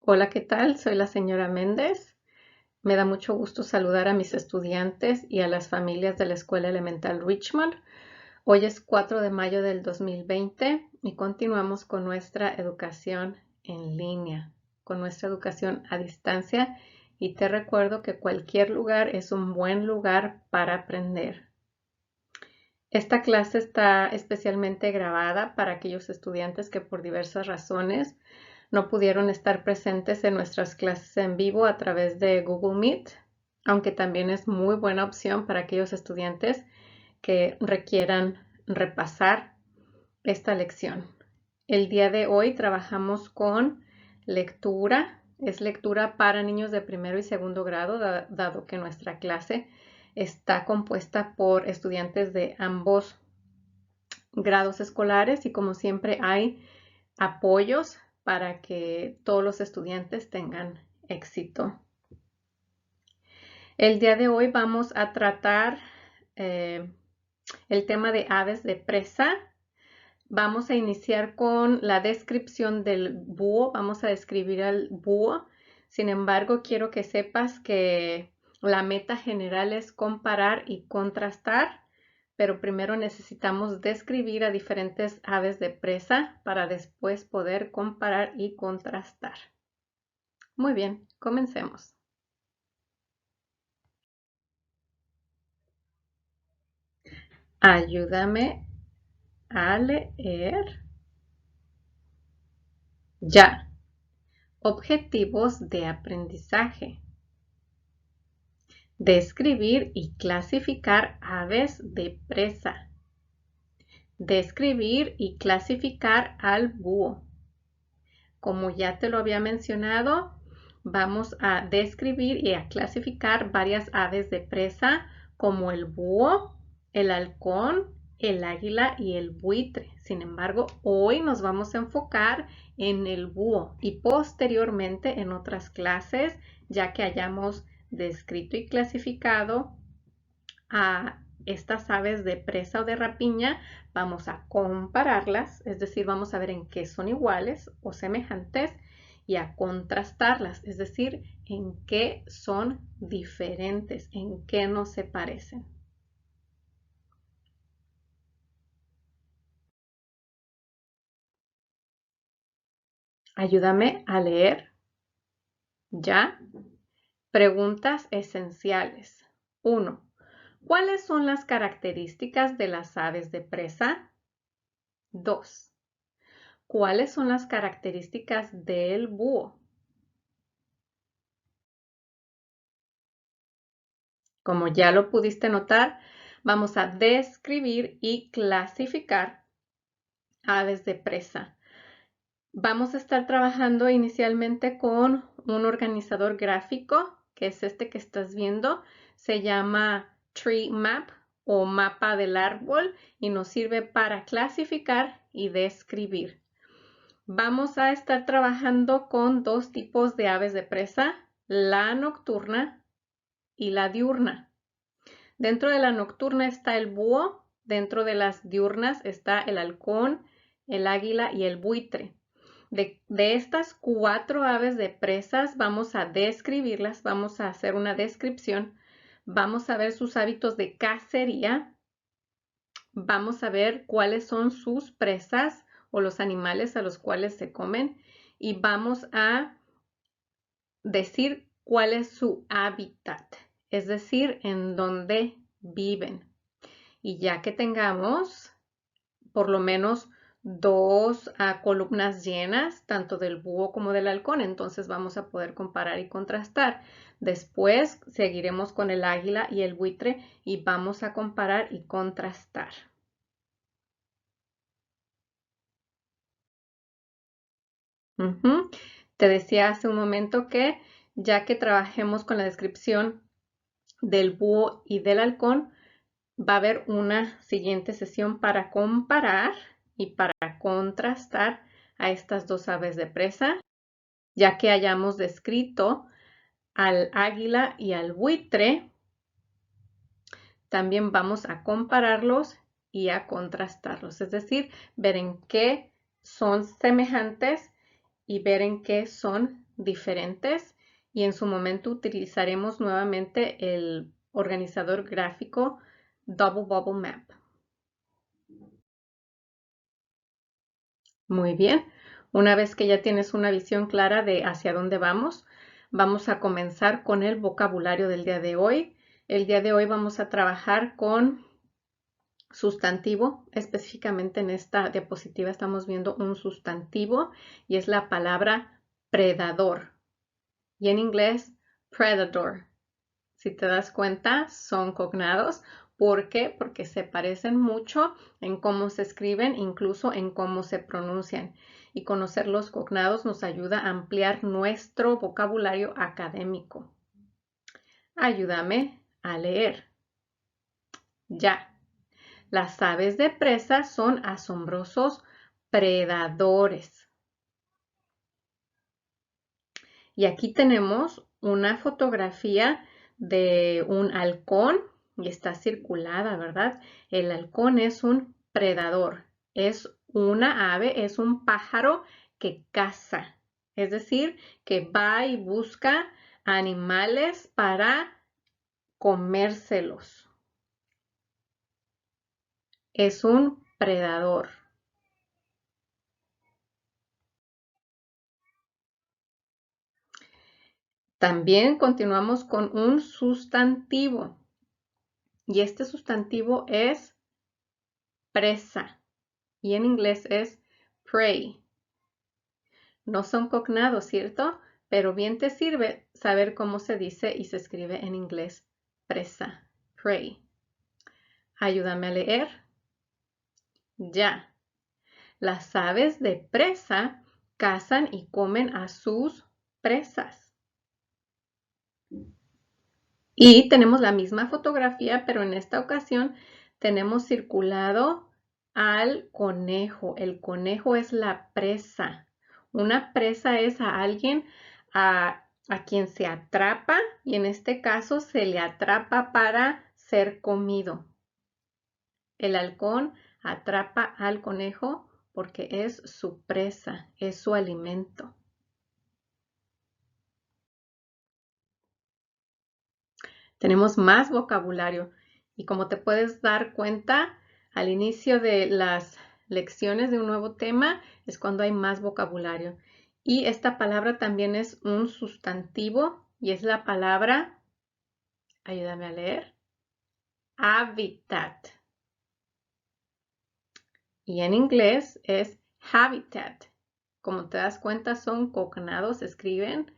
Hola, ¿qué tal? Soy la señora Méndez. Me da mucho gusto saludar a mis estudiantes y a las familias de la Escuela Elemental Richmond. Hoy es 4 de mayo del 2020 y continuamos con nuestra educación en línea, con nuestra educación a distancia, y te recuerdo que cualquier lugar es un buen lugar para aprender. Esta clase está especialmente grabada para aquellos estudiantes que por diversas razones no pudieron estar presentes en nuestras clases en vivo a través de Google Meet, aunque también es muy buena opción para aquellos estudiantes que requieran repasar esta lección. El día de hoy trabajamos con lectura. Es lectura para niños de primero y segundo grado, dado que nuestra clase está compuesta por estudiantes de ambos grados escolares, y como siempre hay apoyos para que todos los estudiantes tengan éxito. El día de hoy vamos a tratar el tema de aves de presa. Vamos a iniciar con la descripción del búho. Vamos a describir al búho. Sin embargo, quiero que sepas que la meta general es comparar y contrastar, pero primero necesitamos describir a diferentes aves de presa para después poder comparar y contrastar. Muy bien, comencemos. Ayúdame a leer. Ya. Objetivos de aprendizaje. Describir y clasificar aves de presa. Describir y clasificar al búho. Como ya te lo había mencionado, vamos a describir y a clasificar varias aves de presa como el búho, el halcón, el águila y el buitre. Sin embargo, hoy nos vamos a enfocar en el búho y posteriormente en otras clases, ya que hayamos descrito y clasificado a estas aves de presa o de rapiña, vamos a compararlas, es decir, vamos a ver en qué son iguales o semejantes, y a contrastarlas, es decir, en qué son diferentes, en qué no se parecen. Ayúdame a leer. Ya. Preguntas esenciales. 1. ¿Cuáles son las características de las aves de presa? 2. ¿Cuáles son las características del búho? Como ya lo pudiste notar, vamos a describir y clasificar aves de presa. Vamos a estar trabajando inicialmente con un organizador gráfico, que es este que estás viendo. Se llama Tree Map o mapa del árbol y nos sirve para clasificar y describir. Vamos a estar trabajando con dos tipos de aves de presa, la nocturna y la diurna. Dentro de la nocturna está el búho, dentro de las diurnas está el halcón, el águila y el buitre. De estas 4 aves de presas vamos a describirlas, vamos a hacer una descripción, vamos a ver sus hábitos de cacería, vamos a ver cuáles son sus presas o los animales a los cuales se comen, y vamos a decir cuál es su hábitat, es decir, en dónde viven. Y ya que tengamos por lo menos 2 columnas llenas, tanto del búho como del halcón, entonces vamos a poder comparar y contrastar. Después seguiremos con el águila y el buitre y vamos a comparar y contrastar. Te decía hace un momento que ya que trabajemos con la descripción del búho y del halcón, va a haber una siguiente sesión para comparar y para contrastar a estas dos aves de presa, ya que hayamos descrito al águila y al buitre. También vamos a compararlos y a contrastarlos, es decir, ver en qué son semejantes y ver en qué son diferentes. Y en su momento utilizaremos nuevamente el organizador gráfico Double Bubble Map. Muy bien. Una vez que ya tienes una visión clara de hacia dónde vamos, vamos a comenzar con el vocabulario del día de hoy. El día de hoy vamos a trabajar con sustantivo. Específicamente en esta diapositiva estamos viendo un sustantivo y es la palabra predador. Y en inglés, predator. Si te das cuenta, son cognados. ¿Por qué? Porque se parecen mucho en cómo se escriben, incluso en cómo se pronuncian. Y conocer los cognados nos ayuda a ampliar nuestro vocabulario académico. Ayúdame a leer. Ya. Las aves de presa son asombrosos predadores. Y aquí tenemos una fotografía de un halcón y está circulada, ¿verdad? El halcón es un predador, es una ave, es un pájaro que caza, es decir, que va y busca animales para comérselos. Es un predador. También continuamos con un sustantivo. Y este sustantivo es presa. Y en inglés es prey. No son cognados, ¿cierto? Pero bien te sirve saber cómo se dice y se escribe en inglés presa, prey. Ayúdame a leer. Ya. Las aves de presa cazan y comen a sus presas. Y tenemos la misma fotografía, pero en esta ocasión tenemos circulado al conejo. El conejo es la presa. Una presa es a alguien a quien se atrapa y en este caso se le atrapa para ser comido. El halcón atrapa al conejo porque es su presa, es su alimento. Tenemos más vocabulario y como te puedes dar cuenta, al inicio de las lecciones de un nuevo tema es cuando hay más vocabulario. Y esta palabra también es un sustantivo y es la palabra, ayúdame a leer, habitat. Y en inglés es habitat. Como te das cuenta, son cognados, se escriben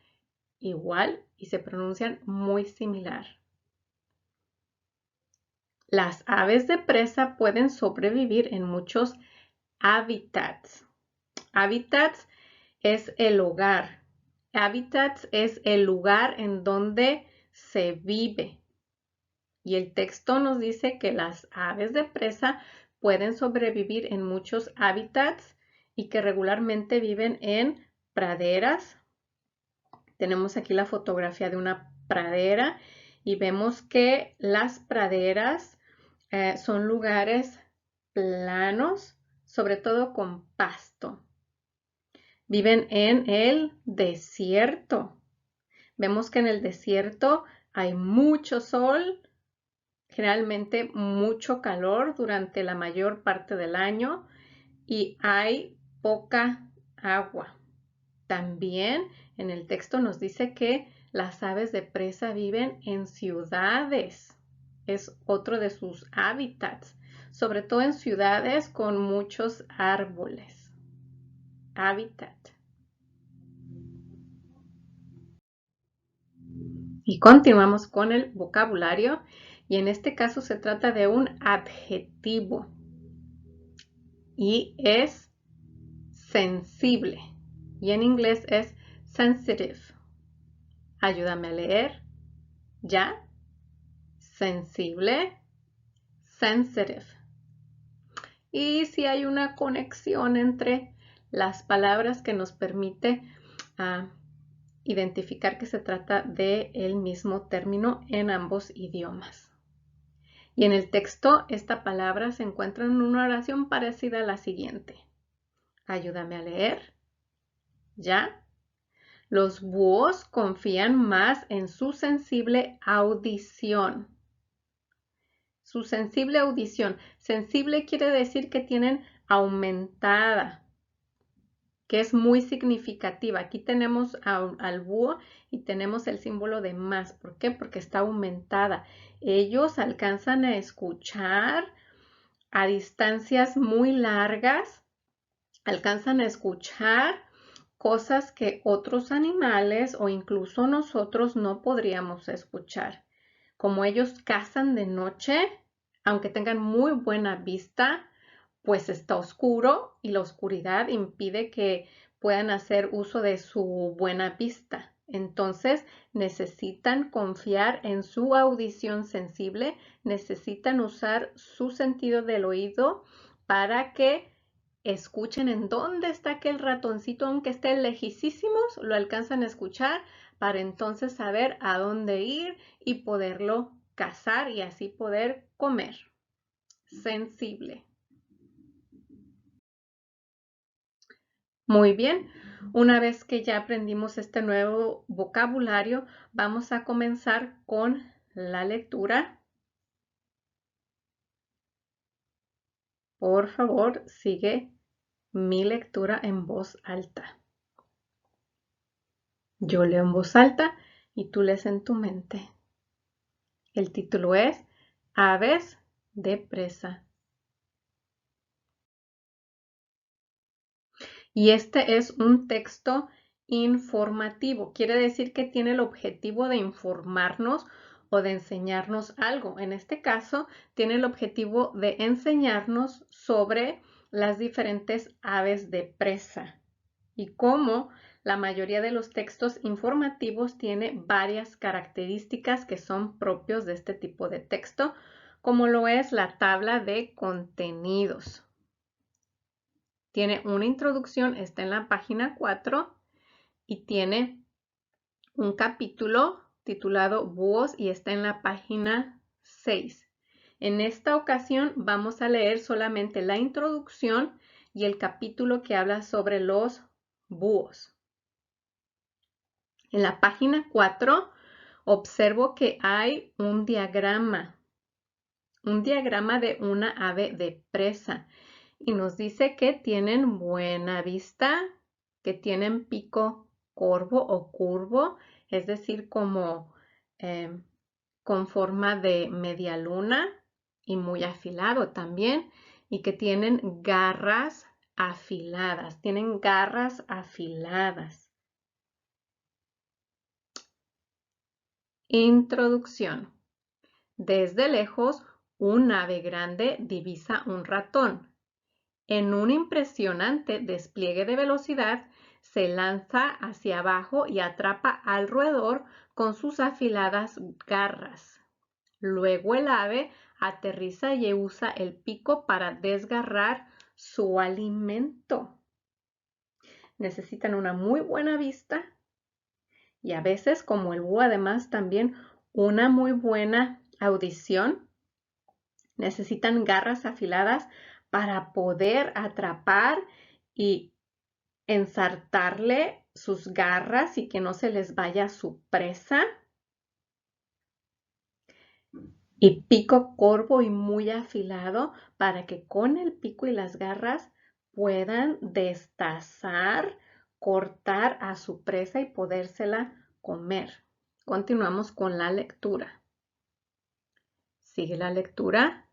igual y se pronuncian muy similar. Las aves de presa pueden sobrevivir en muchos hábitats. Hábitats es el hogar. Hábitats es el lugar en donde se vive. Y el texto nos dice que las aves de presa pueden sobrevivir en muchos hábitats y que regularmente viven en praderas. Tenemos aquí la fotografía de una pradera y vemos que las praderas son lugares planos, sobre todo con pasto. Viven en el desierto. Vemos que en el desierto hay mucho sol, generalmente mucho calor durante la mayor parte del año y hay poca agua. También en el texto nos dice que las aves de presa viven en ciudades. Es otro de sus hábitats, sobre todo en ciudades con muchos árboles. Hábitat. Y continuamos con el vocabulario y en este caso se trata de un adjetivo y es sensible y en inglés es sensitive. Ayúdame a leer. ¿Ya? Sensible, sensitive. Y si hay una conexión entre las palabras que nos permite identificar que se trata del mismo término en ambos idiomas. Y en el texto esta palabra se encuentra en una oración parecida a la siguiente. Ayúdame a leer. ¿Ya? Los búhos confían más en su sensible audición. Su sensible audición. Sensible quiere decir que tienen aumentada, que es muy significativa. Aquí tenemos al búho y tenemos el símbolo de más. ¿Por qué? Porque está aumentada. Ellos alcanzan a escuchar a distancias muy largas, alcanzan a escuchar cosas que otros animales o incluso nosotros no podríamos escuchar. Como ellos cazan de noche, aunque tengan muy buena vista, pues está oscuro y la oscuridad impide que puedan hacer uso de su buena vista. Entonces necesitan confiar en su audición sensible, necesitan usar su sentido del oído para que escuchen en dónde está aquel ratoncito, aunque esté lejísimos, lo alcanzan a escuchar para entonces saber a dónde ir y poderlo cazar y así poder comer. Sensible. Muy bien, una vez que ya aprendimos este nuevo vocabulario, vamos a comenzar con la lectura. Por favor, sigue mi lectura en voz alta. Yo leo en voz alta y tú lees en tu mente. El título es Aves de presa. Y este es un texto informativo. Quiere decir que tiene el objetivo de informarnos o de enseñarnos algo. En este caso, tiene el objetivo de enseñarnos sobre las diferentes aves de presa y cómo la mayoría de los textos informativos tiene varias características que son propios de este tipo de texto, como lo es la tabla de contenidos. Tiene una introducción, está en la página 4 y tiene un capítulo titulado Búhos y está en la página 6. En esta ocasión vamos a leer solamente la introducción y el capítulo que habla sobre los búhos. En la página 4 observo que hay un diagrama de una ave de presa y nos dice que tienen buena vista, que tienen pico corvo o curvo, es decir, como con forma de media luna y muy afilado también, y que tienen garras afiladas, Introducción. Desde lejos, un ave grande divisa un ratón. En un impresionante despliegue de velocidad, se lanza hacia abajo y atrapa al roedor con sus afiladas garras. Luego el ave aterriza y usa el pico para desgarrar su alimento. Necesitan una muy buena vista y a veces, como el búho, además también una muy buena audición. Necesitan garras afiladas para poder atrapar y ensartarle sus garras y que no se les vaya su presa. Y pico corvo y muy afilado para que con el pico y las garras puedan destazar, cortar a su presa y podérsela comer. Continuamos con la lectura. Sigue la lectura.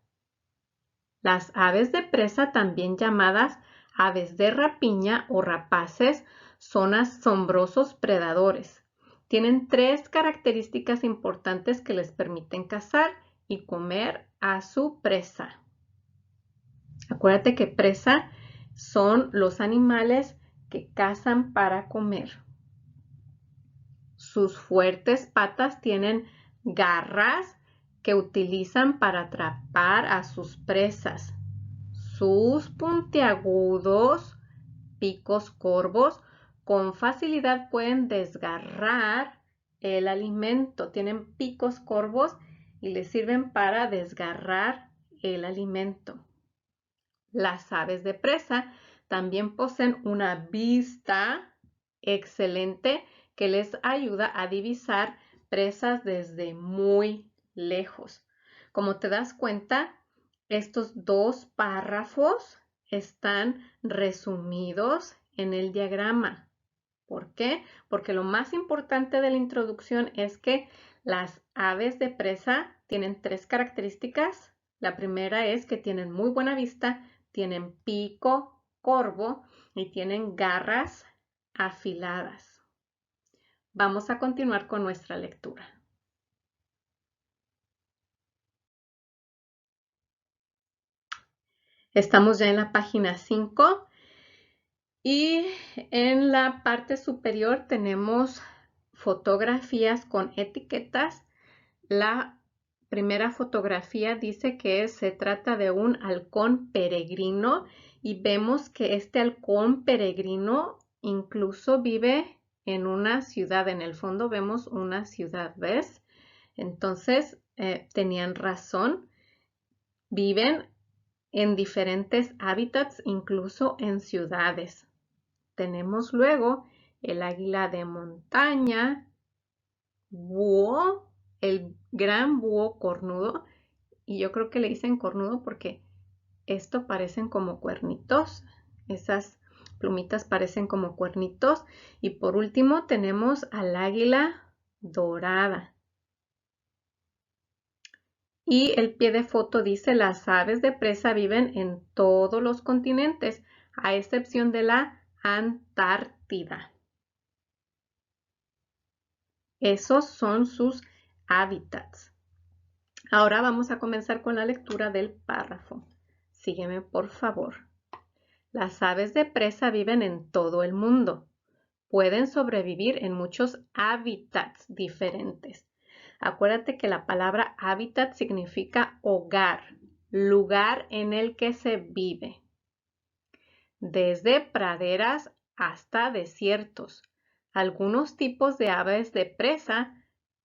Las aves de presa, también llamadas aves de rapiña o rapaces, son asombrosos predadores. Tienen 3 características importantes que les permiten cazar y comer a su presa. Acuérdate que presa son los animales que cazan para comer. Sus fuertes patas tienen garras que utilizan para atrapar a sus presas. Sus puntiagudos picos corvos con facilidad pueden desgarrar el alimento. Tienen picos corvos y les sirven para desgarrar el alimento. Las aves de presa también poseen una vista excelente que les ayuda a divisar presas desde muy lejos. Como te das cuenta, estos dos párrafos están resumidos en el diagrama. ¿Por qué? Porque lo más importante de la introducción es que las aves de presa tienen tres características. La primera es que tienen muy buena vista, tienen pico corvo y tienen garras afiladas. Vamos a continuar con nuestra lectura. Estamos ya en la página 5 y en la parte superior tenemos fotografías con etiquetas. La primera fotografía dice que se trata de un halcón peregrino y vemos que este halcón peregrino incluso vive en una ciudad. En el fondo vemos una ciudad, ¿ves? Entonces, tenían razón. Viven en diferentes hábitats, incluso en ciudades. Tenemos luego el águila de montaña, búho, el gran búho cornudo, y yo creo que le dicen cornudo porque esto parecen como cuernitos, esas plumitas parecen como cuernitos. Y por último tenemos al águila dorada. Y el pie de foto dice, las aves de presa viven en todos los continentes, a excepción de la Antártida. Esos son sus hábitats. Ahora vamos a comenzar con la lectura del párrafo. Sígueme, por favor. Las aves de presa viven en todo el mundo. Pueden sobrevivir en muchos hábitats diferentes. Acuérdate que la palabra hábitat significa hogar, lugar en el que se vive. Desde praderas hasta desiertos. Algunos tipos de aves de presa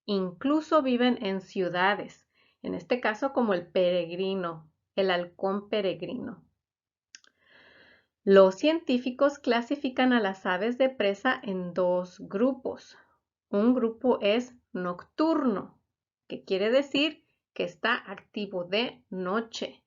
incluso viven en ciudades, en este caso como el peregrino, el halcón peregrino. Los científicos clasifican a las aves de presa en dos grupos. Un grupo es nocturno, que quiere decir que está activo de noche.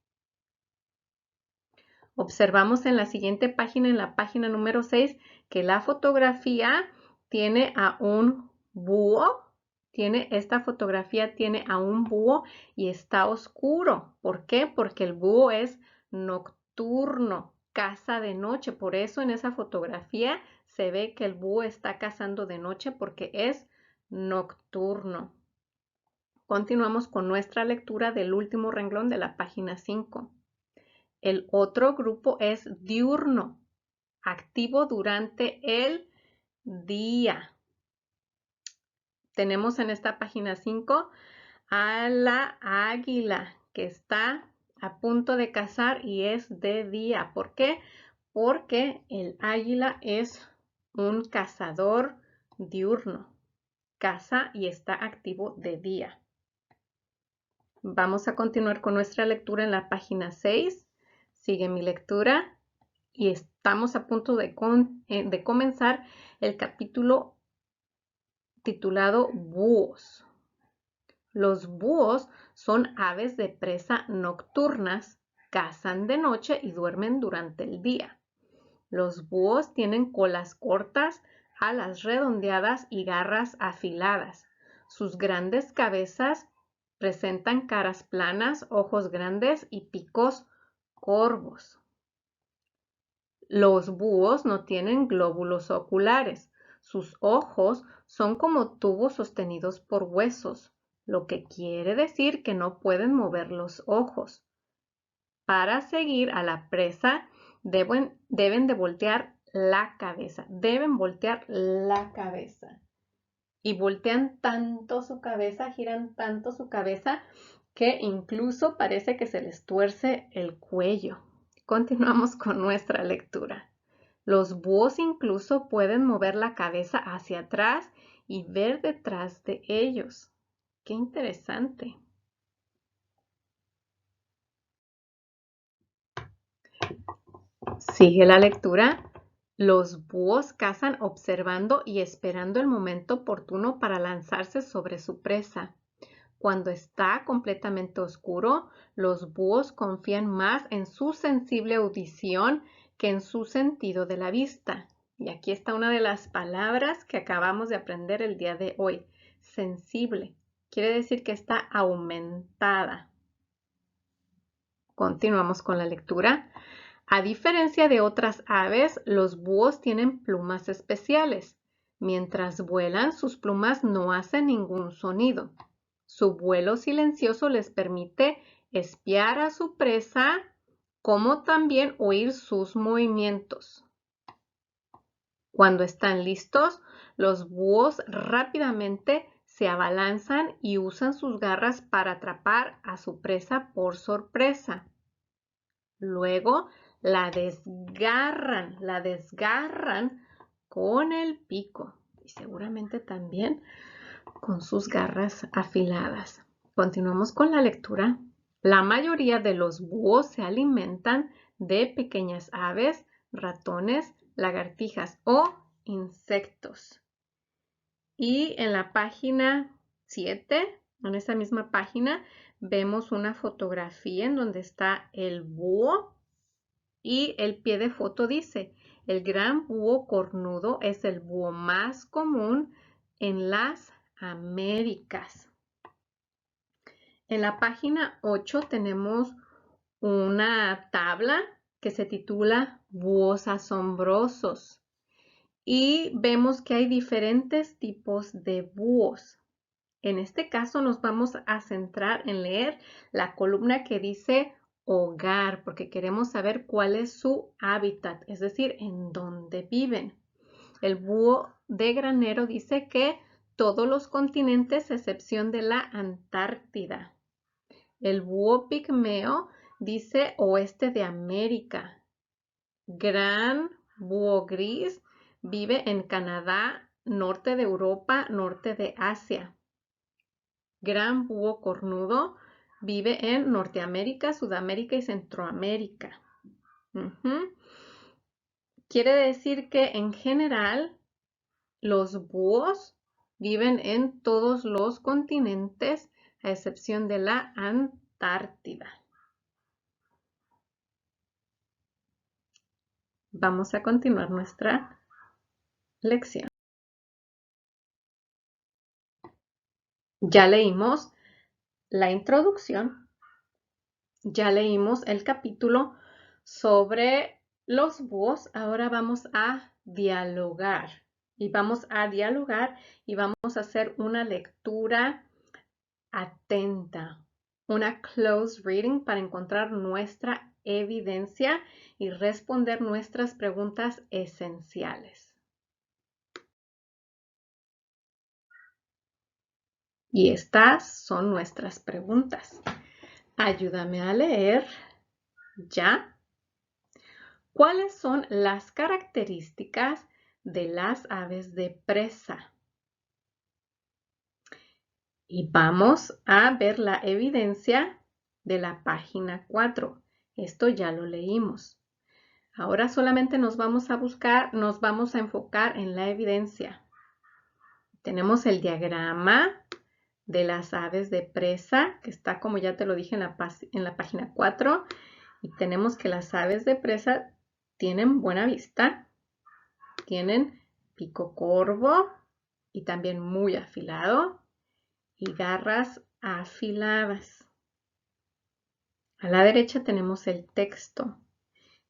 Observamos en la siguiente página, en la página número 6, que la fotografía tiene a un búho. Esta fotografía tiene a un búho y está oscuro. ¿Por qué? Porque el búho es nocturno, caza de noche. Por eso en esa fotografía se ve que el búho está cazando de noche porque es nocturno. Continuamos con nuestra lectura del último renglón de la página 5. El otro grupo es diurno, activo durante el día. Tenemos en esta página 5 a la águila que está a punto de cazar y es de día. ¿Por qué? Porque el águila es un cazador diurno. Caza y está activo de día. Vamos a continuar con nuestra lectura en la página 6. Sigue mi lectura y estamos a punto de comenzar el capítulo titulado Búhos. Los búhos son aves de presa nocturnas, cazan de noche y duermen durante el día. Los búhos tienen colas cortas, alas redondeadas y garras afiladas. Sus grandes cabezas presentan caras planas, ojos grandes y picos corvos. Los búhos no tienen glóbulos oculares. Sus ojos son como tubos sostenidos por huesos, lo que quiere decir que no pueden mover los ojos. Para seguir a la presa deben de voltear la cabeza. Deben voltear la cabeza. Y voltean tanto su cabeza, giran tanto su cabeza, que incluso parece que se les tuerce el cuello. Continuamos con nuestra lectura. Los búhos incluso pueden mover la cabeza hacia atrás y ver detrás de ellos. ¡Qué interesante! Sigue la lectura. Los búhos cazan observando y esperando el momento oportuno para lanzarse sobre su presa. Cuando está completamente oscuro, los búhos confían más en su sensible audición que en su sentido de la vista. Y aquí está una de las palabras que acabamos de aprender el día de hoy. Sensible. Quiere decir que está aumentada. Continuamos con la lectura. A diferencia de otras aves, los búhos tienen plumas especiales. Mientras vuelan, sus plumas no hacen ningún sonido. Su vuelo silencioso les permite espiar a su presa, como también oír sus movimientos. Cuando están listos, los búhos rápidamente se abalanzan y usan sus garras para atrapar a su presa por sorpresa. Luego la desgarran con el pico y seguramente también con sus garras afiladas. Continuamos con la lectura. La mayoría de los búhos se alimentan de pequeñas aves, ratones, lagartijas o insectos. Y en la página 7, en esa misma página, vemos una fotografía en donde está el búho y el pie de foto dice: el gran búho cornudo es el búho más común en las Américas. En la página 8 tenemos una tabla que se titula Búhos asombrosos y vemos que hay diferentes tipos de búhos. En este caso nos vamos a centrar en leer la columna que dice hogar, porque queremos saber cuál es su hábitat, es decir, en dónde viven. El búho de granero dice que todos los continentes a excepción de la Antártida. El búho pigmeo dice oeste de América. Gran búho gris vive en Canadá, norte de Europa, norte de Asia. Gran búho cornudo vive en Norteamérica, Sudamérica y Centroamérica. Quiere decir que en general los búhos viven en todos los continentes a excepción de la Antártida. Vamos a continuar nuestra lección. Ya leímos la introducción, ya leímos el capítulo sobre los búhos. Ahora vamos a dialogar y vamos a hacer una lectura atenta, una close reading para encontrar nuestra evidencia y responder nuestras preguntas esenciales. Y estas son nuestras preguntas. Ayúdame a leer ya. ¿Cuáles son las características de las aves de presa? Y vamos a ver la evidencia de la página 4. Esto ya lo leímos. Ahora solamente nos vamos a enfocar en la evidencia. Tenemos el diagrama de las aves de presa, que está, como ya te lo dije, en la página 4. Y tenemos que las aves de presa tienen buena vista, tienen pico corvo y también muy afilado y garras afiladas. A la derecha tenemos el texto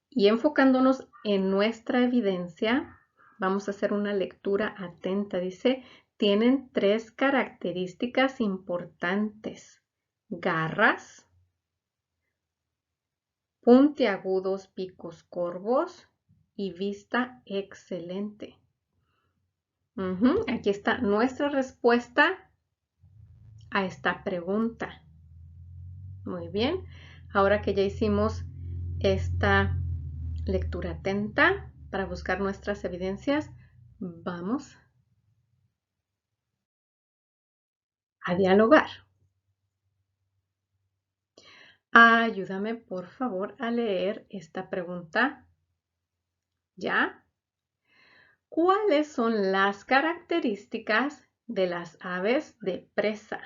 y enfocándonos en nuestra evidencia, vamos a hacer una lectura atenta. Dice, tienen 3 características importantes: garras, puntiagudos picos corvos y vista excelente. Aquí está nuestra respuesta a esta pregunta. Muy bien, ahora que ya hicimos esta lectura atenta para buscar nuestras evidencias, vamos a dialogar. Ayúdame, por favor, a leer esta pregunta. ¿Ya? ¿Cuáles son las características de las aves de presa?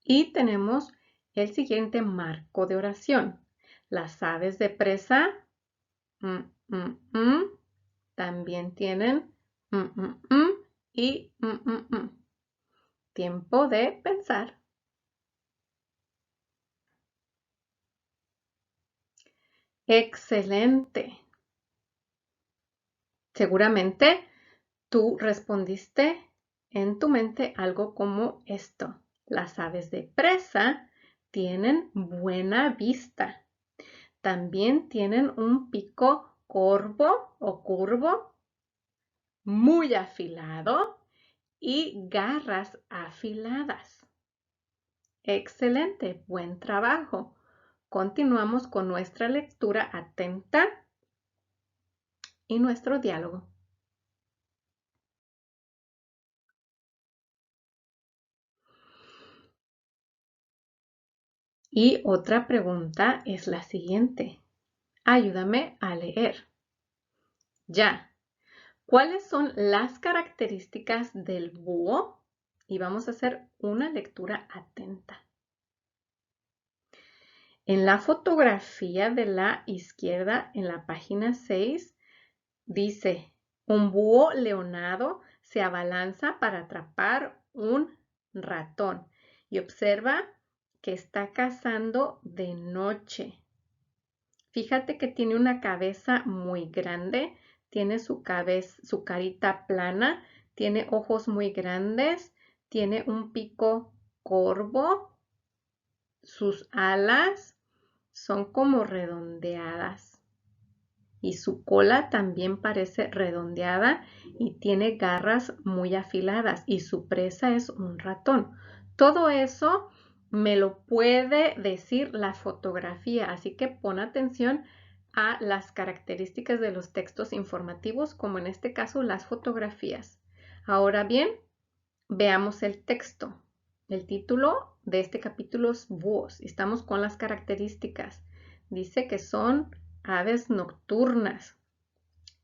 Y tenemos el siguiente marco de oración. Las aves de presa también tienen y Tiempo de pensar. Excelente. Seguramente tú respondiste en tu mente algo como esto. Las aves de presa tienen buena vista. También tienen un pico corvo o curvo muy afilado y garras afiladas. Excelente, buen trabajo. Continuamos con nuestra lectura atenta y nuestro diálogo. Y otra pregunta es la siguiente. Ayúdame a leer. Ya. ¿Cuáles son las características del búho? Y vamos a hacer una lectura atenta. En la fotografía de la izquierda, en la página 6, dice, un búho leonado se abalanza para atrapar un ratón y observa que está cazando de noche. Fíjate que tiene una cabeza muy grande, tiene su carita plana, tiene ojos muy grandes, tiene un pico corvo, sus alas son como redondeadas y su cola también parece redondeada y tiene garras muy afiladas y su presa es un ratón. Todo eso me lo puede decir la fotografía, así que pon atención a las características de los textos informativos, como en este caso las fotografías. Ahora bien, veamos el texto. El título de este capítulo es Búhos. Estamos con las características. Dice que son aves nocturnas,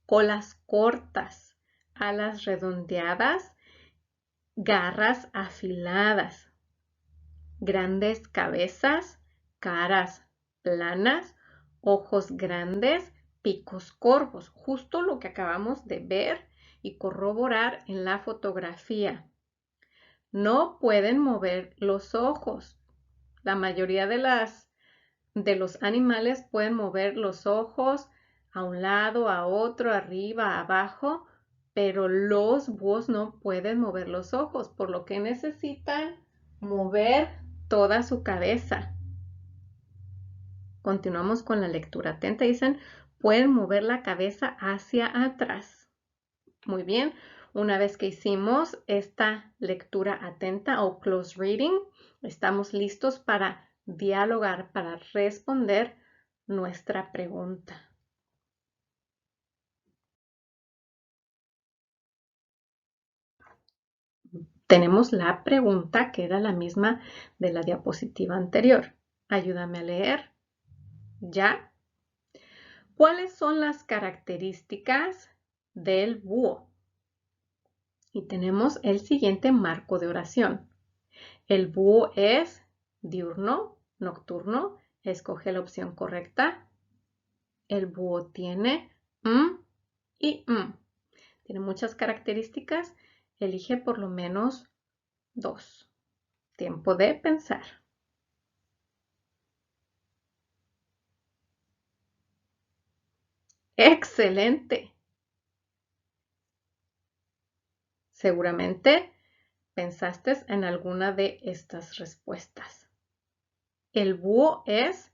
colas cortas, alas redondeadas, garras afiladas, grandes cabezas, caras planas, ojos grandes, picos corvos, justo lo que acabamos de ver y corroborar en la fotografía. No pueden mover los ojos. La mayoría de los animales pueden mover los ojos a un lado, a otro, arriba, abajo, pero los búhos no pueden mover los ojos, por lo que necesitan mover toda su cabeza. Continuamos con la lectura atenta. Dicen, pueden mover la cabeza hacia atrás. Muy bien, una vez que hicimos esta lectura atenta o close reading, estamos listos para dialogar, para responder nuestra pregunta. Tenemos la pregunta que era la misma de la diapositiva anterior. Ayúdame a leer. ¿Ya? ¿Cuáles son las características del búho? Y tenemos el siguiente marco de oración. El búho es diurno, nocturno. Escoge la opción correcta. El búho tiene y Tiene muchas características. Elige por lo menos 2. Tiempo de pensar. ¡Excelente! Seguramente pensaste en alguna de estas respuestas. El búho es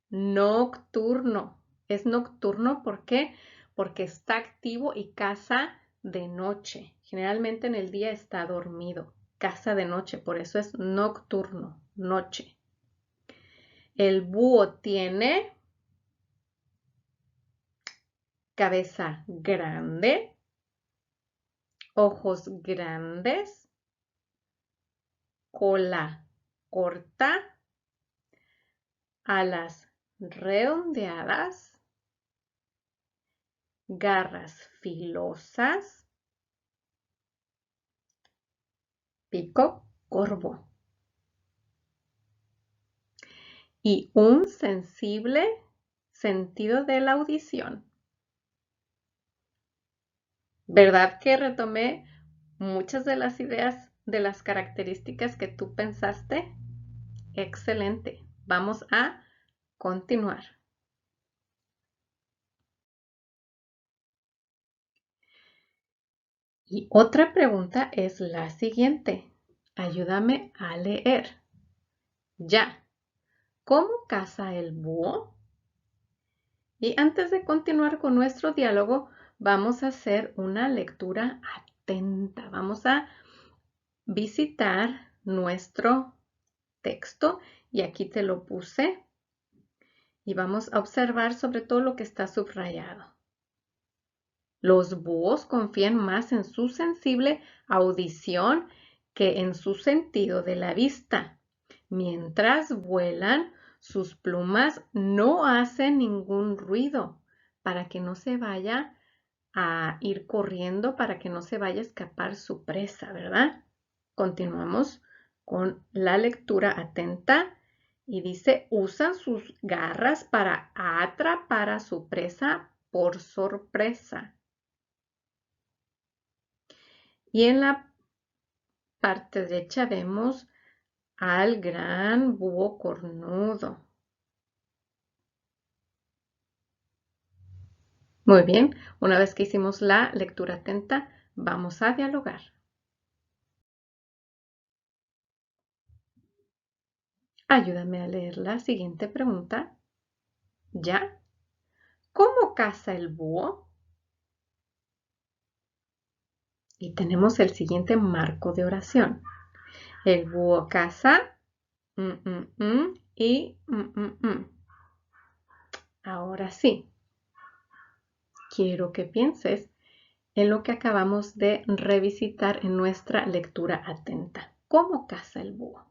nocturno. Es nocturno, ¿por qué? Porque está activo y caza de noche. Generalmente en el día está dormido. Caza de noche, por eso es nocturno, noche. El búho tiene cabeza grande, ojos grandes, cola corta, alas redondeadas garras filosas, pico corvo. Y un sensible sentido de la audición. ¿Verdad que retomé muchas de las ideas de las características que tú pensaste? Excelente. Vamos a continuar. Y otra pregunta es la siguiente. Ayúdame a leer. Ya. ¿Cómo caza el búho? Y antes de continuar con nuestro diálogo, vamos a hacer una lectura atenta. Vamos a visitar nuestro texto y aquí te lo puse y vamos a observar sobre todo lo que está subrayado. Los búhos confían más en su sensible audición que en su sentido de la vista. Mientras vuelan, sus plumas no hacen ningún ruido para que no se vaya a ir corriendo, para que no se vaya a escapar su presa, ¿verdad? Continuamos con la lectura atenta y dice, usan sus garras para atrapar a su presa por sorpresa. Y en la parte derecha vemos al gran búho cornudo. Muy bien, una vez que hicimos la lectura atenta, vamos a dialogar. Ayúdame a leer la siguiente pregunta. ¿Ya? ¿Cómo caza el búho? Y tenemos el siguiente marco de oración. El búho caza y Ahora sí, quiero que pienses en lo que acabamos de revisitar en nuestra lectura atenta. ¿Cómo caza el búho?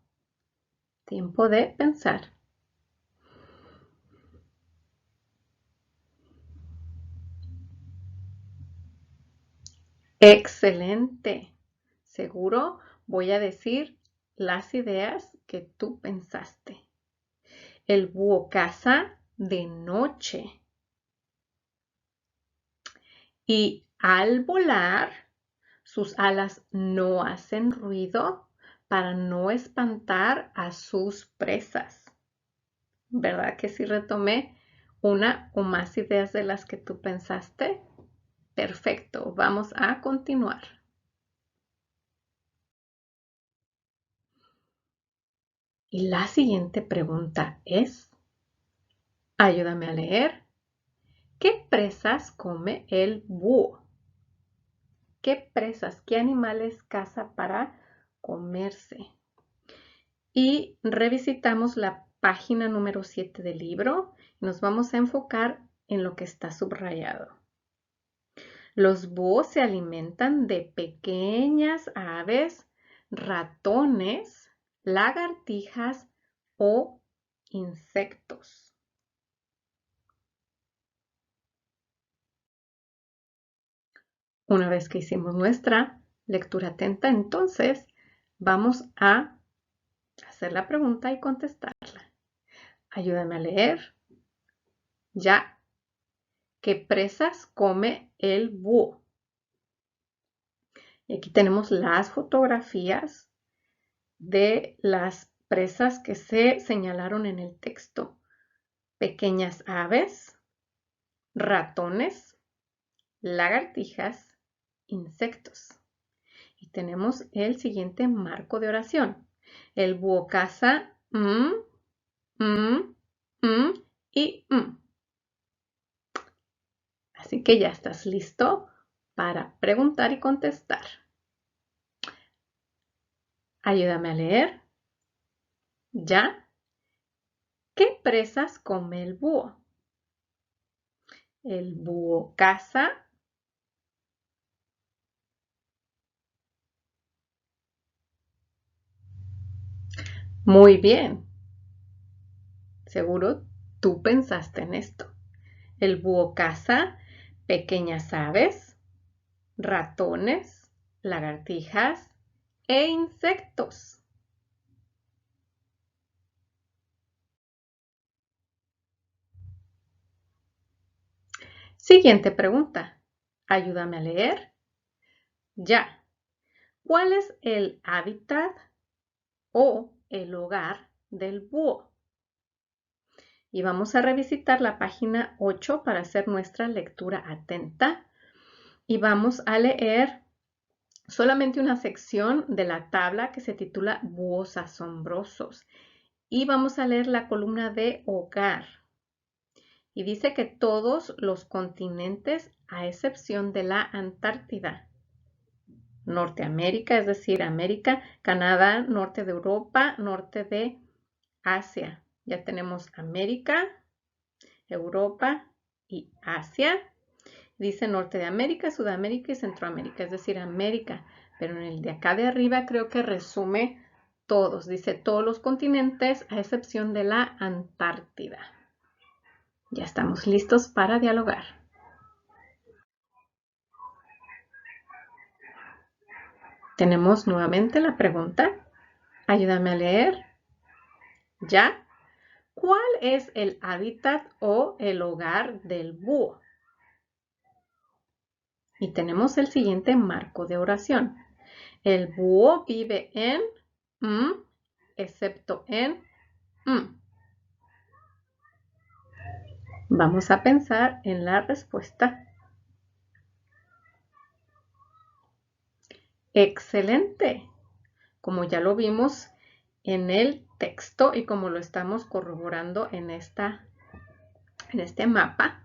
Tiempo de pensar. Excelente. Seguro voy a decir las ideas que tú pensaste. El búho caza de noche. Y al volar, sus alas no hacen ruido para no espantar a sus presas. ¿Verdad que sí retomé una o más ideas de las que tú pensaste? Perfecto, vamos a continuar. Y la siguiente pregunta es, ayúdame a leer, ¿qué presas come el búho? ¿Qué presas, qué animales caza para comerse? Y revisitamos la página número 7 del libro y nos vamos a enfocar en lo que está subrayado. Los búhos se alimentan de pequeñas aves, ratones, lagartijas o insectos. Una vez que hicimos nuestra lectura atenta, entonces vamos a hacer la pregunta y contestarla. Ayúdame a leer. Ya. ¿Qué presas come el búho? Y aquí tenemos las fotografías de las presas que se señalaron en el texto. Pequeñas aves, ratones, lagartijas, insectos. Y tenemos el siguiente marco de oración. El búho caza y Así que ya estás listo para preguntar y contestar. Ayúdame a leer. ¿Ya? ¿Qué presas come el búho? El búho caza. Muy bien. Seguro tú pensaste en esto. El búho caza pequeñas aves, ratones, lagartijas e insectos. Siguiente pregunta. Ayúdame a leer. Ya. ¿Cuál es el hábitat o el hogar del búho? Y vamos a revisitar la página 8 para hacer nuestra lectura atenta. Y vamos a leer solamente una sección de la tabla que se titula Búhos asombrosos. Y vamos a leer la columna de hogar. Y dice que todos los continentes, a excepción de la Antártida, Norteamérica, es decir, América, Canadá, norte de Europa, norte de Asia. Ya tenemos América, Europa y Asia. Dice norte de América, Sudamérica y Centroamérica, es decir, América. Pero en el de acá de arriba creo que resume todos. Dice todos los continentes, a excepción de la Antártida. Ya estamos listos para dialogar. Tenemos nuevamente la pregunta. Ayúdame a leer. ¿Ya? ¿Cuál es el hábitat o el hogar del búho? Y tenemos el siguiente marco de oración. El búho vive en excepto en Vamos a pensar en la respuesta. Excelente. Como ya lo vimos en el texto y como lo estamos corroborando en este mapa,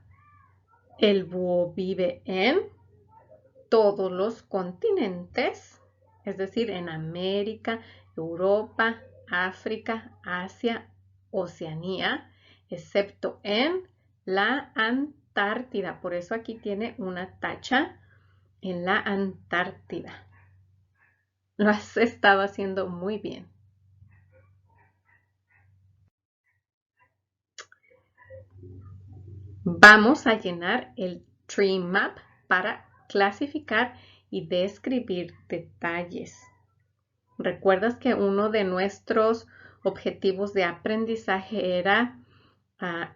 el búho vive en todos los continentes, es decir, en América, Europa, África, Asia, Oceanía, excepto en la Antártida. Por eso aquí tiene una tacha en la Antártida. Lo has estado haciendo muy bien. Vamos a llenar el tree map para clasificar y describir detalles. ¿Recuerdas que uno de nuestros objetivos de aprendizaje era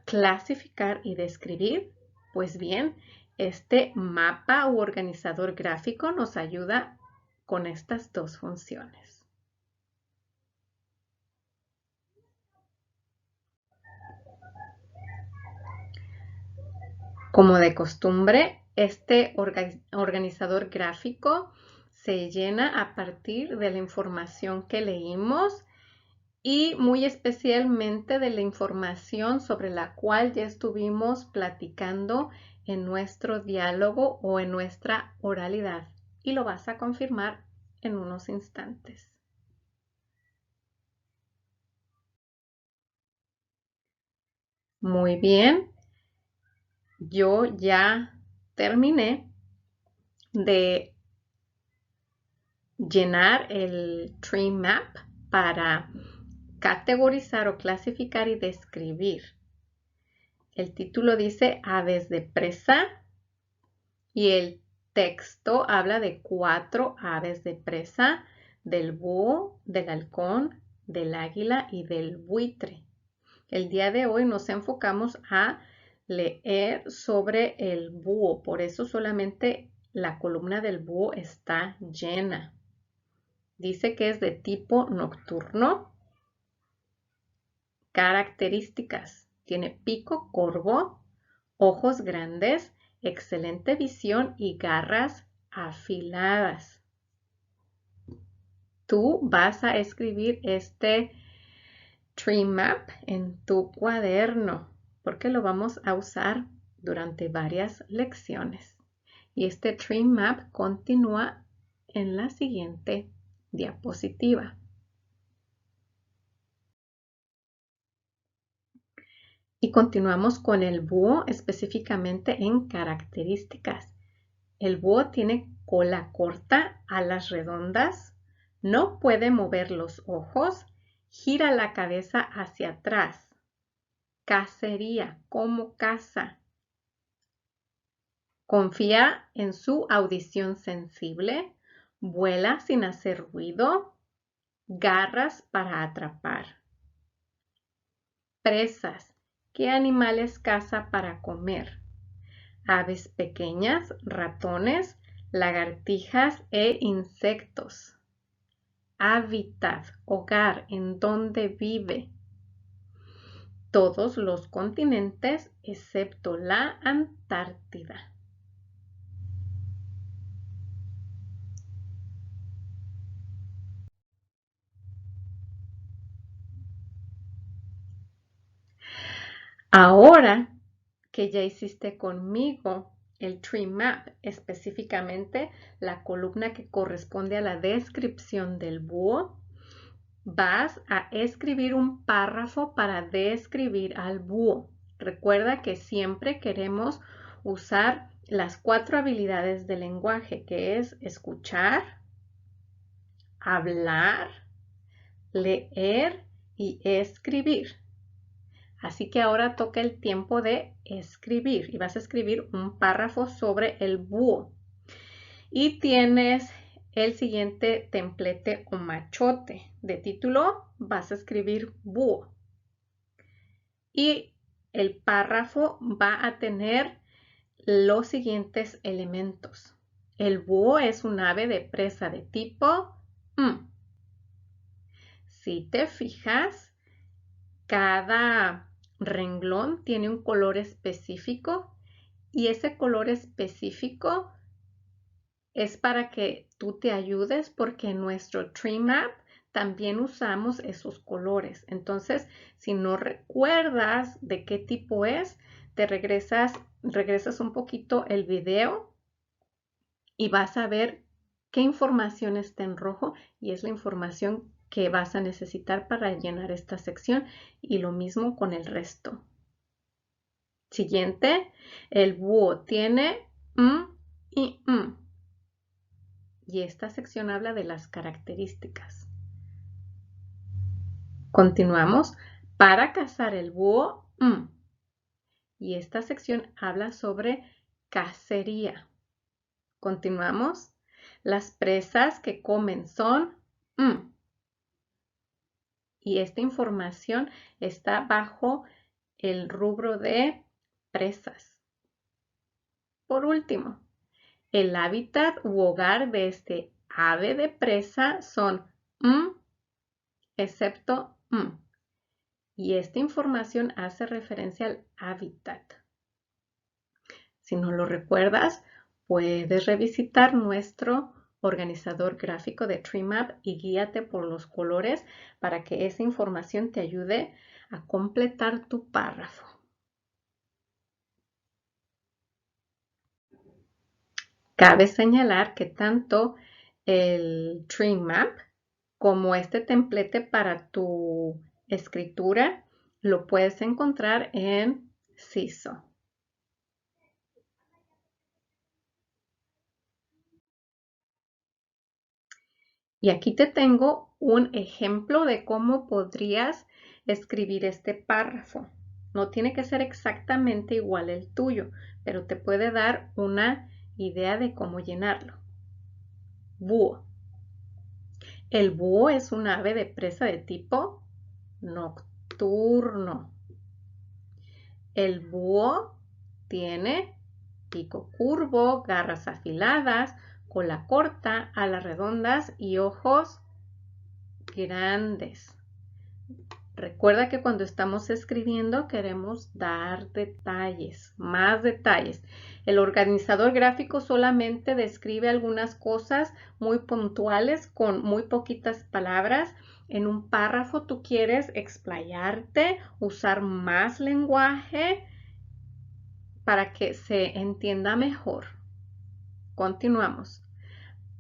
clasificar y describir? Pues bien, este mapa u organizador gráfico nos ayuda con estas dos funciones. Como de costumbre, este organizador gráfico se llena a partir de la información que leímos y muy especialmente de la información sobre la cual ya estuvimos platicando en nuestro diálogo o en nuestra oralidad. Y lo vas a confirmar en unos instantes. Muy bien. Yo ya terminé de llenar el tree map para categorizar o clasificar y describir. El título dice aves de presa y el texto habla de 4 aves de presa, del búho, del halcón, del águila y del buitre. El día de hoy nos enfocamos a leer sobre el búho, por eso solamente la columna del búho está llena. Dice que es de tipo nocturno. Características. Tiene pico corvo, ojos grandes, excelente visión y garras afiladas. Tú vas a escribir este tree map en tu cuaderno porque lo vamos a usar durante varias lecciones. Y este tree map continúa en la siguiente diapositiva. Y continuamos con el búho, específicamente en características. El búho tiene cola corta, alas redondas, no puede mover los ojos, gira la cabeza hacia atrás. Cacería, como caza. Confía en su audición sensible, vuela sin hacer ruido, garras para atrapar. Presas. ¿Qué animales caza para comer? Aves pequeñas, ratones, lagartijas e insectos. Hábitat, hogar, en donde vive. Todos los continentes excepto la Antártida. Ahora que ya hiciste conmigo el tree map, específicamente la columna que corresponde a la descripción del búho, vas a escribir un párrafo para describir al búho. Recuerda que siempre queremos usar las 4 habilidades del lenguaje, que es escuchar, hablar, leer y escribir. Así que ahora toca el tiempo de escribir y vas a escribir un párrafo sobre el búho. Y tienes el siguiente templete o machote. De título vas a escribir búho. Y el párrafo va a tener los siguientes elementos. El búho es un ave de presa de tipo Si te fijas, cada renglón tiene un color específico y ese color específico es para que tú te ayudes porque en nuestro tree map también usamos esos colores. Entonces, si no recuerdas de qué tipo es, te regresas un poquito el video y vas a ver qué información está en rojo y es la información que vas a necesitar para llenar esta sección y lo mismo con el resto. Siguiente, el búho tiene y y esta sección habla de las características. Continuamos. Para cazar el búho, y esta sección habla sobre cacería. Continuamos. Las presas que comen son y esta información está bajo el rubro de presas. Por último, el hábitat u hogar de este ave de presa son excepto y esta información hace referencia al hábitat. Si no lo recuerdas, puedes revisitar nuestro organizador gráfico de tree map y guíate por los colores para que esa información te ayude a completar tu párrafo. Cabe señalar que tanto el tree map como este templete para tu escritura lo puedes encontrar en CISO. Y aquí te tengo un ejemplo de cómo podrías escribir este párrafo. No tiene que ser exactamente igual el tuyo, pero te puede dar una idea de cómo llenarlo. Búho. El búho es un ave de presa de tipo nocturno. El búho tiene pico curvo, garras afiladas, cola corta, alas redondas y ojos grandes. Recuerda que cuando estamos escribiendo queremos dar detalles, más detalles. El organizador gráfico solamente describe algunas cosas muy puntuales con muy poquitas palabras. En un párrafo tú quieres explayarte, usar más lenguaje para que se entienda mejor. Continuamos.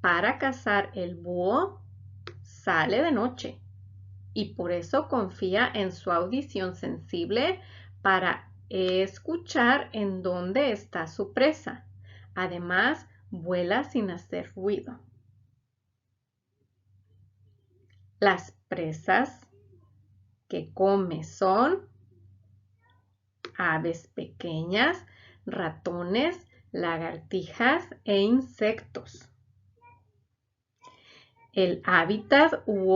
Para cazar el búho sale de noche y por eso confía en su audición sensible para escuchar en dónde está su presa. Además, vuela sin hacer ruido. Las presas que come son aves pequeñas, ratones, lagartijas e insectos. El hábitat u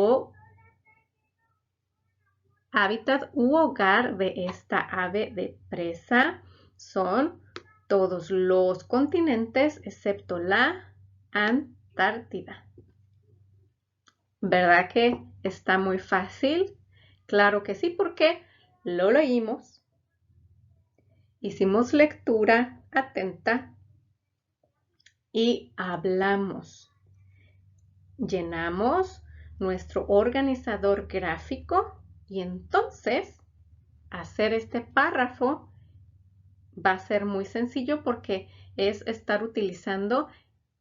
hogar de esta ave de presa son todos los continentes excepto la Antártida. ¿Verdad que está muy fácil? Claro que sí, porque lo leímos, hicimos lectura atenta y hablamos. Llenamos nuestro organizador gráfico y entonces hacer este párrafo va a ser muy sencillo porque es estar utilizando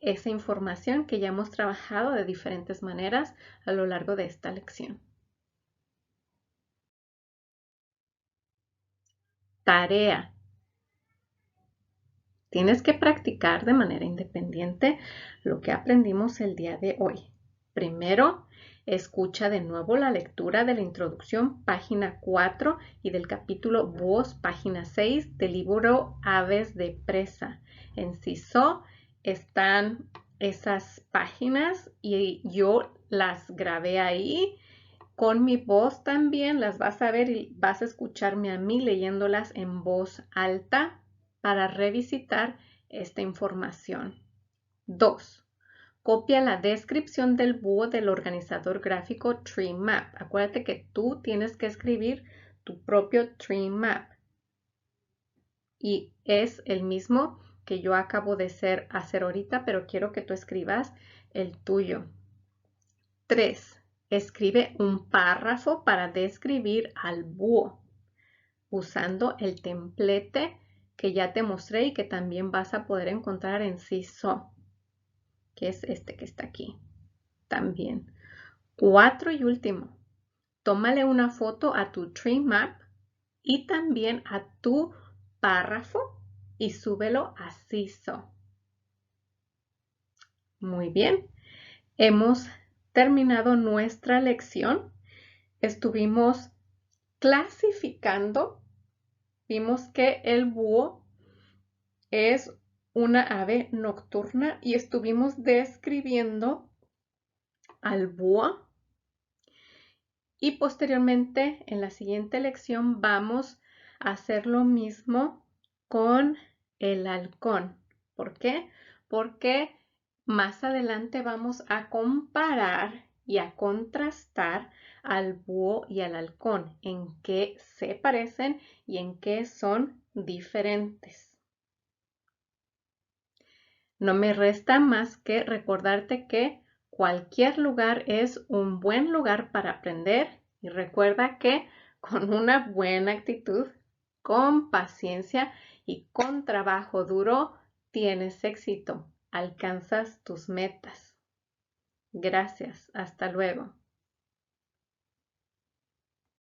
esa información que ya hemos trabajado de diferentes maneras a lo largo de esta lección. Tarea. Tienes que practicar de manera independiente lo que aprendimos el día de hoy. Primero, escucha de nuevo la lectura de la introducción, página 4, y del capítulo Búhos, página 6, del libro Aves de Presa. En CISO están esas páginas y yo las grabé ahí con mi voz también. Las vas a ver y vas a escucharme a mí leyéndolas en voz alta para revisitar esta información. 2. Copia la descripción del búho del organizador gráfico Tree Map. Acuérdate que tú tienes que escribir tu propio Tree Map. Y es el mismo que yo acabo de hacer ahorita, pero quiero que tú escribas el tuyo. 3. Escribe un párrafo para describir al búho usando el templete que ya te mostré y que también vas a poder encontrar en CISO, que es este que está aquí también. 4 y último, tómale una foto a tu Tree Map y también a tu párrafo y súbelo a CISO. Muy bien, hemos terminado nuestra lección. Estuvimos clasificando. Vimos que el búho es una ave nocturna y estuvimos describiendo al búho. Y posteriormente, en la siguiente lección, vamos a hacer lo mismo con el halcón. ¿Por qué? Porque más adelante vamos a comparar y a contrastar al búho y al halcón, en qué se parecen y en qué son diferentes. No me resta más que recordarte que cualquier lugar es un buen lugar para aprender y recuerda que con una buena actitud, con paciencia y con trabajo duro tienes éxito, alcanzas tus metas. Gracias, hasta luego.